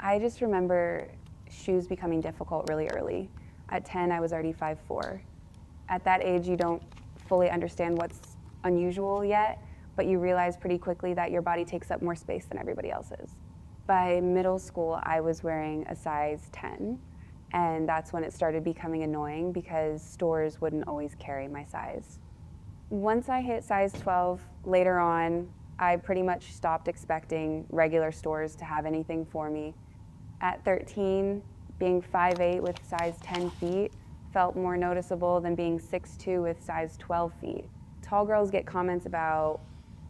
I just remember shoes becoming difficult really early. At 10, I was already 5'4". At that age, you don't fully understand what's unusual yet, but you realize pretty quickly that your body takes up more space than everybody else's. By middle school, I was wearing a size 10, and that's when it started becoming annoying because stores wouldn't always carry my size. Once I hit size 12, later on, I pretty much stopped expecting regular stores to have anything for me. At 13, being 5'8" with size 10 feet felt more noticeable than being 6'2" with size 12 feet. Tall girls get comments about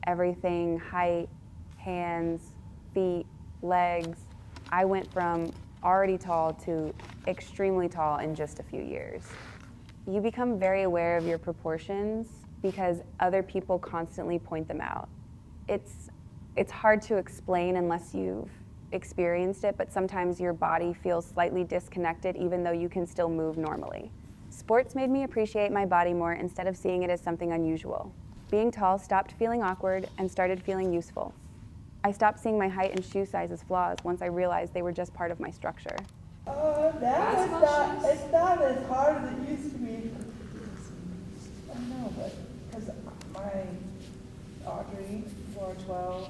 everything: height, hands, feet, legs. I went from already tall to extremely tall in just a few years. You become very aware of your proportions because other people constantly point them out. It's hard to explain unless you've experienced it, but sometimes your body feels slightly disconnected even though you can still move normally. Sports made me appreciate my body more instead of seeing it as something unusual. Being tall stopped feeling awkward and started feeling useful. I stopped seeing my height and shoe size as flaws once I realized they were just part of my structure. It's not as hard as it used to be. I know, but because my Audrey wore 12,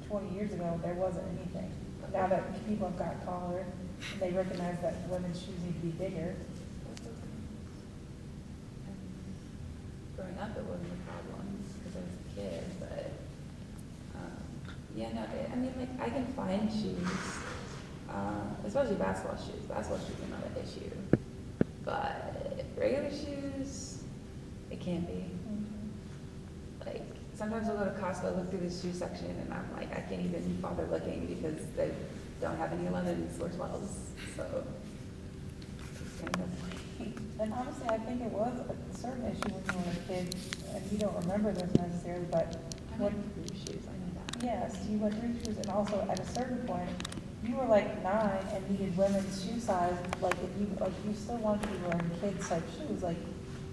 20 years ago, there wasn't anything. Now that people have got taller, and they recognize that women's shoes need to be bigger. Growing up, it wasn't a problem because I was a kid, but yeah, no, I mean, like, I can find shoes, especially basketball shoes. Basketball shoes are not an issue, but regular shoes, it can be. Like, sometimes I'll go to Costco, look through the shoe section, and I'm like, I can't even bother looking because they don't have any 11s or 12s, so it's kind of. And honestly, I think it was a certain issue when you were a kid, and you don't remember this necessarily, but I went through shoes, I know that. yes, you went through shoes, and also at a certain point, you were like 9 and needed women's shoe size, like if you still want to be wearing kids type shoes, like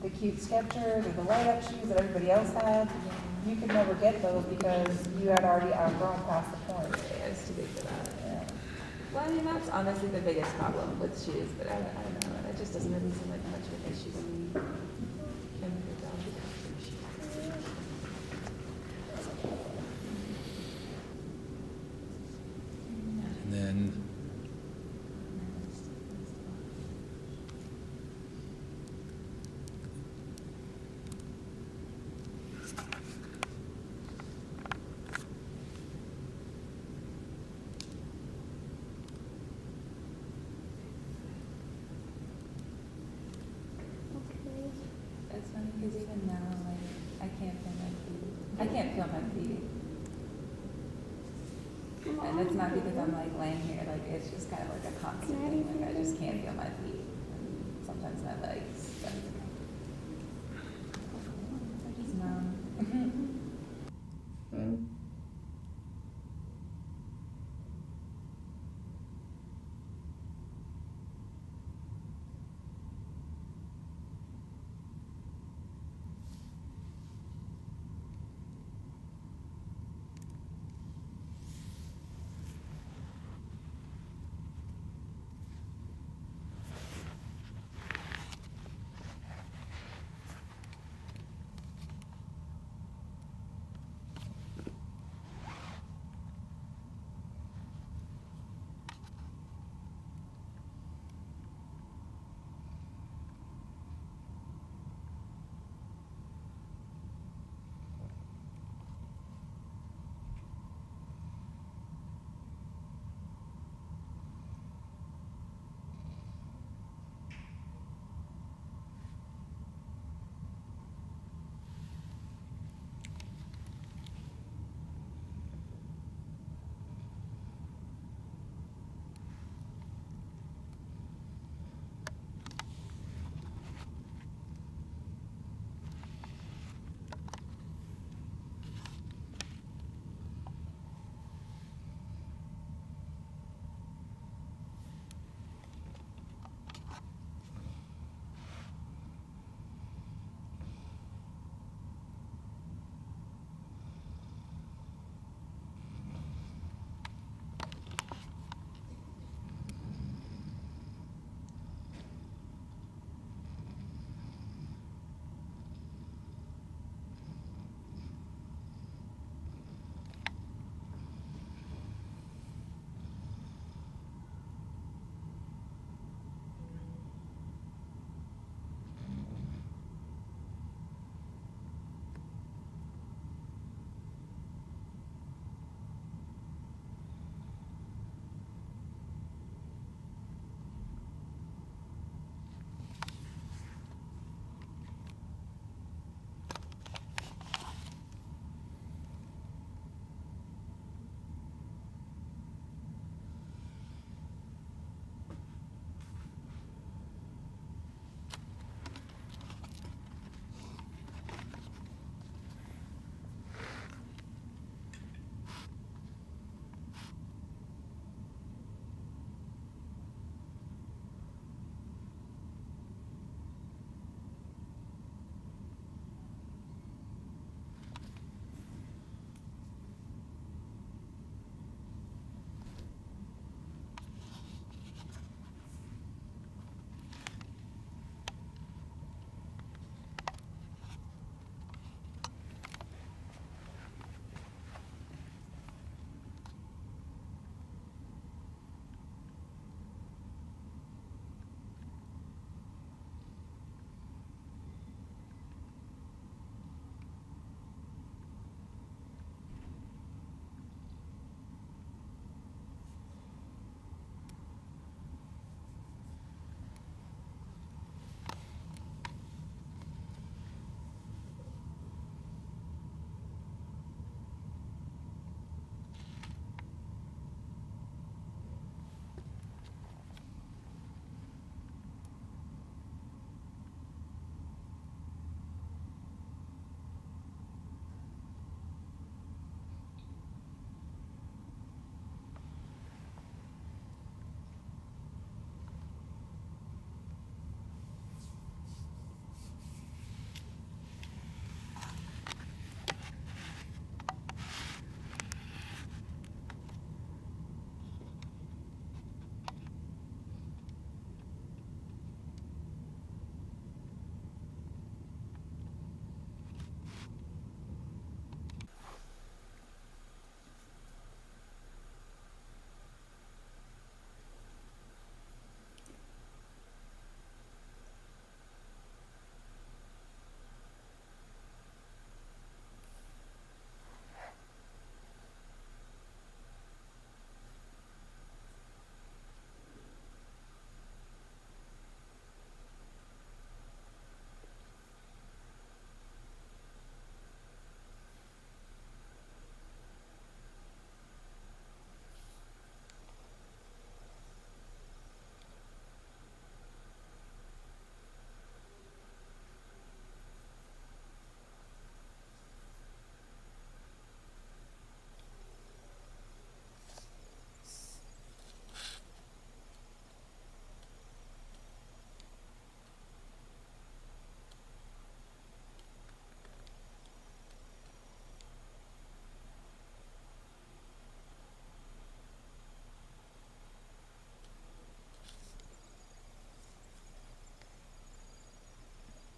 the cute Skechers or the light up shoes that everybody else had. You could never get those because you had already outgrown past the point. Yeah, it's too big for that. Yeah. Well, I mean, that's honestly the biggest problem with shoes, but I don't know, it just doesn't really seem like much of an issue when you can figure out the shoes. And then It's funny because even now, like, I can't feel my feet. I can't feel my feet. And it's not because I'm like laying here, like it's just kind of like a constant thing. Like I just can't feel my feet. And sometimes my legs. They're just numb.